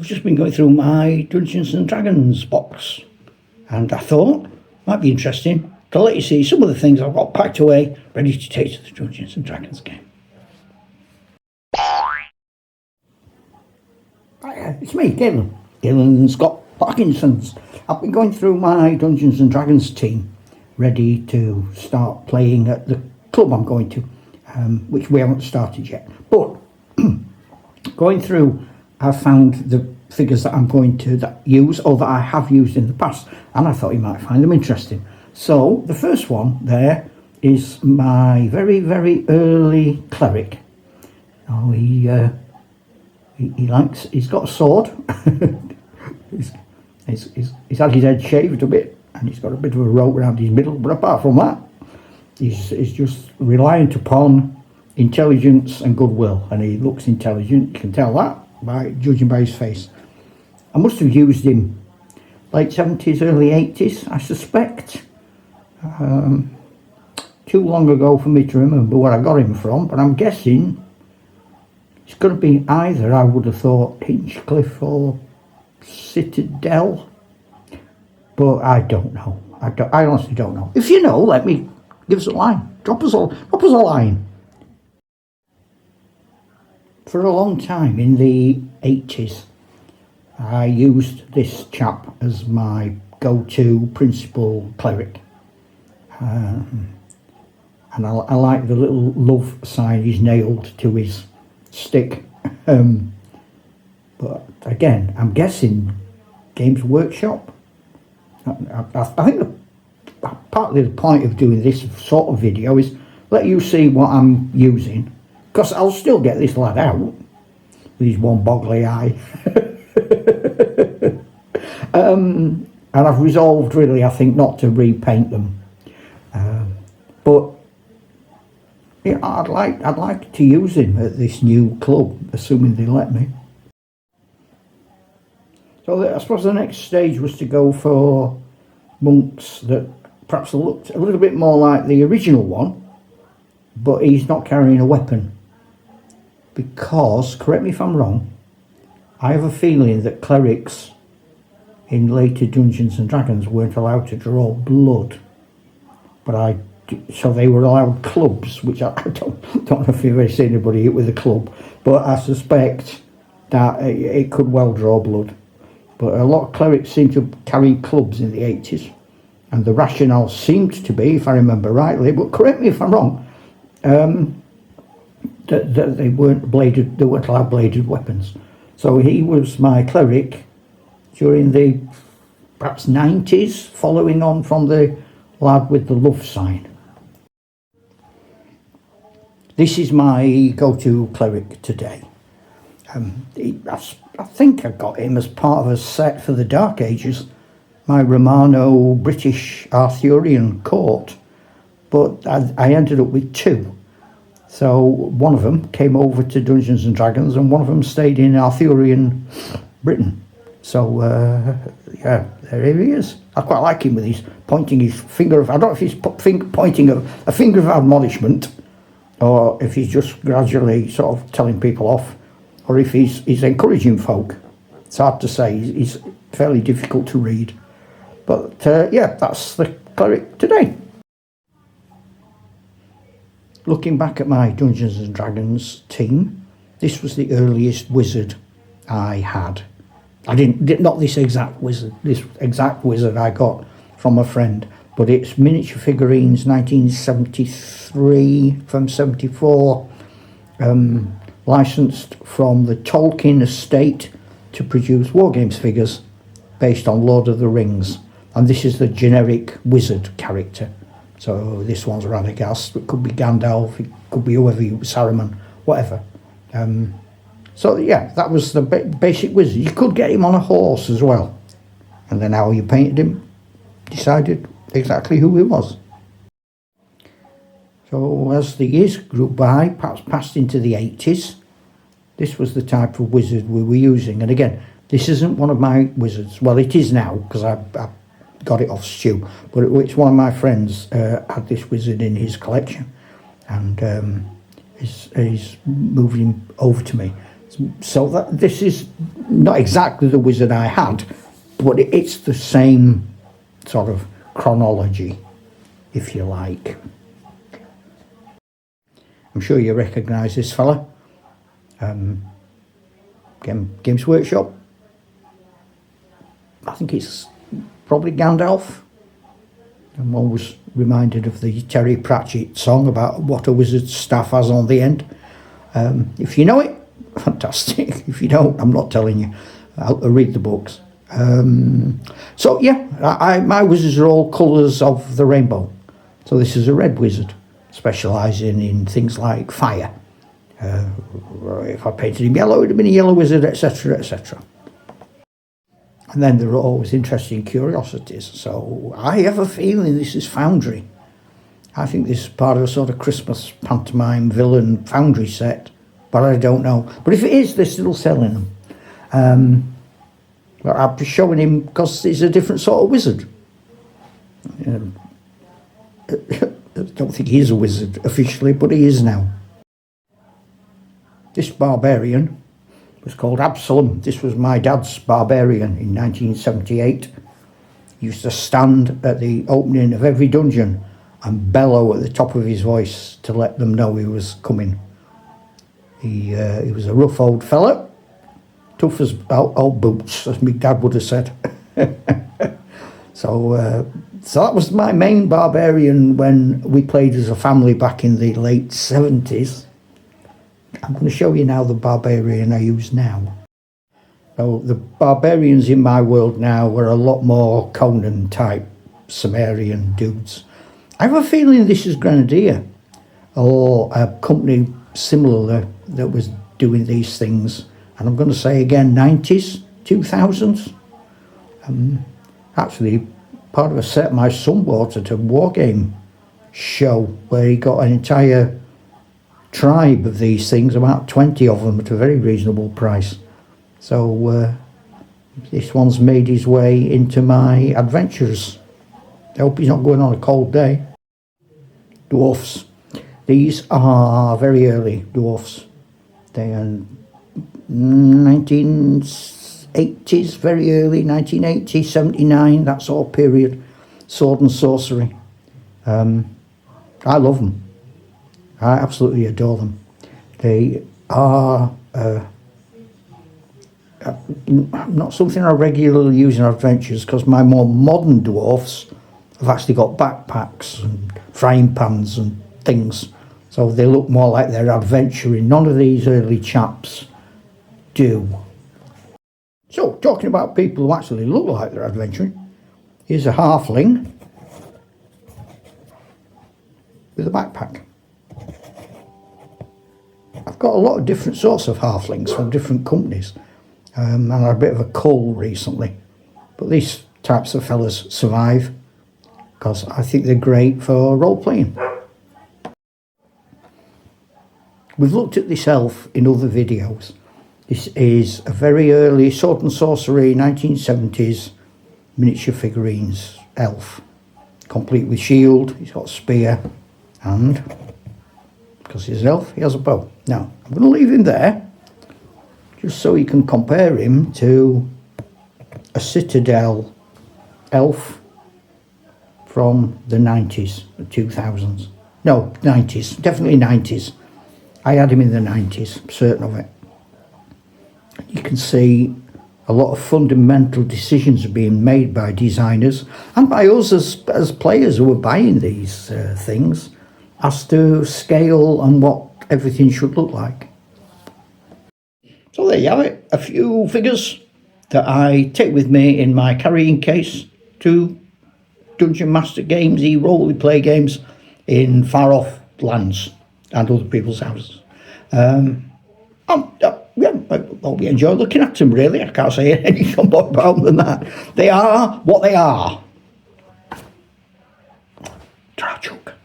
just been going through my Dungeons and Dragons box, and I thought might be interesting to let you see some of the things I've got packed away, ready to take to the Dungeons and Dragons game. Hi, it's me, Galen Scott Parkinson's. I've been going through my Dungeons and Dragons team, ready to start playing at the club I'm going to, which we haven't started yet. But going through, I found the figures that I'm going to use, or that I have used in the past, and I thought you might find them interesting. So the first one there is my very, very early cleric. Oh, he's got a sword. he's had his head shaved a bit, and he's got a bit of a rope around his middle. But apart from that, he's just reliant upon intelligence and goodwill, and he looks intelligent. You can tell that by judging by his face. I must have used him late 70s, early 80s, I suspect. Too long ago for me to remember where I got him from, but I'm guessing it's going to be either, I would have thought, Hinchcliffe or Citadel, but I don't know. I honestly don't know. If you know, give us a line. Drop us a line. For a long time in the 80s, I used this chap as my go-to principal cleric. And I like the little love sign he's nailed to his stick. But again, I'm guessing Games Workshop. I think partly the point of doing this sort of video is let you see what I'm using, because I'll still get this lad out with his one boggly eye. And I've resolved really, I think, not to repaint them. But yeah, I'd like to use him at this new club, assuming they let me. So I suppose the next stage was to go for monks that perhaps looked a little bit more like the original one, but he's not carrying a weapon. Because, correct me if I'm wrong, I have a feeling that clerics in later Dungeons and Dragons weren't allowed to draw blood, so they were allowed clubs, which I don't know if you've ever seen anybody hit with a club, but I suspect that it could well draw blood. But a lot of clerics seem to carry clubs in the 80s, and the rationale seemed to be, if I remember rightly, but correct me if I'm wrong, that they weren't allowed bladed weapons. So he was my cleric during the perhaps 90s, following on from the lad with the love sign. This is my go-to cleric today. I think I got him as part of a set for the Dark Ages, my Romano British Arthurian court, but I ended up with two. So one of them came over to Dungeons and Dragons, and one of them stayed in Arthurian Britain. So yeah, there he is. I quite like him with his pointing his finger of, I don't know if he's pointing a finger of admonishment, or if he's just gradually sort of telling people off, or if he's encouraging folk. It's hard to say. He's fairly difficult to read. But yeah, that's the cleric today. Looking back at my Dungeons and Dragons team, this was the earliest wizard I had. Not this exact wizard. This exact wizard I got from a friend, but it's miniature figurines, 1973 from 74, licensed from the Tolkien estate to produce wargames figures based on Lord of the Rings. And this is the generic wizard character. So this one's Radagast, it could be Gandalf, it could be whoever Saruman, whatever. So yeah, that was the basic wizard. You could get him on a horse as well. And then how you painted him, decided exactly who he was. So as the years grew by, perhaps passed into the 80s, this was the type of wizard we were using. And again, this isn't one of my wizards. Well, it is now, because I got it off Stu. But it's one of my friends had this wizard in his collection. And he's moved him over to me. So that this is not exactly the wizard I had, but it's the same sort of chronology, if you like. I'm sure you recognise this fella. Games Workshop. I think it's probably Gandalf. I'm always reminded of the Terry Pratchett song about what a wizard's staff has on the end. If you know it, fantastic. If you don't, I'm not telling you. I'll read the books. So yeah, my wizards are all colours of the rainbow. So this is a red wizard, specialising in things like fire. If I painted him yellow, it would have been a yellow wizard, etc., etc. And then there are always interesting curiosities. So I have a feeling this is Foundry. I think this is part of a sort of Christmas pantomime villain Foundry set, but I don't know. But if it is, they're still selling them. But I'm showing him because he's a different sort of wizard. I don't think he is a wizard officially, but he is now. This barbarian was called Absalom. This was my dad's barbarian in 1978. He used to stand at the opening of every dungeon and bellow at the top of his voice to let them know he was coming. He was a rough old fella, tough as old boots, as my dad would have said. So that was my main barbarian when we played as a family back in the late 70s. I'm going to show you now the barbarian I use now. So the barbarians in my world now were a lot more Conan type Sumerian dudes. I have a feeling this is Grenadier or a company similar that was doing these things. And I'm going to say again 90s, 2000s. Actually, part of a set my son bought at a war game show where he got an entire tribe of these things, about 20 of them at a very reasonable price. So this one's made his way into my adventures. I hope he's not going on a cold day. Dwarfs. These are very early dwarfs. They are 1980s, very early, 1980, 79, that sort of period. Sword and sorcery. I love them. I absolutely adore them. They are not something I regularly use in adventures because my more modern dwarfs have actually got backpacks and frying pans and things. So they look more like they're adventuring. None of these early chaps do. So, talking about people who actually look like they're adventuring, here's a halfling with a backpack. I've got a lot of different sorts of halflings from different companies, and I had a bit of a cull recently. But these types of fellas survive because I think they're great for role-playing. We've looked at this elf in other videos. This is a very early sword and sorcery 1970s miniature figurines elf, complete with shield. He's got a spear, and because he's an elf, he has a bow. Now, I'm going to leave him there just so you can compare him to a Citadel elf from the 90s, the 2000s. No, 90s, definitely 90s. I had him in the 90s, I'm certain of it. You can see a lot of fundamental decisions are being made by designers and by us as players who are buying these things as to scale and what everything should look like. So there you have it, a few figures that I take with me in my carrying case to Dungeon Master games, role-play games in far-off lands and other people's houses. Yeah, I hope you enjoy looking at them, really. I can't say anything more about them than that. They are what they are. Try a joke.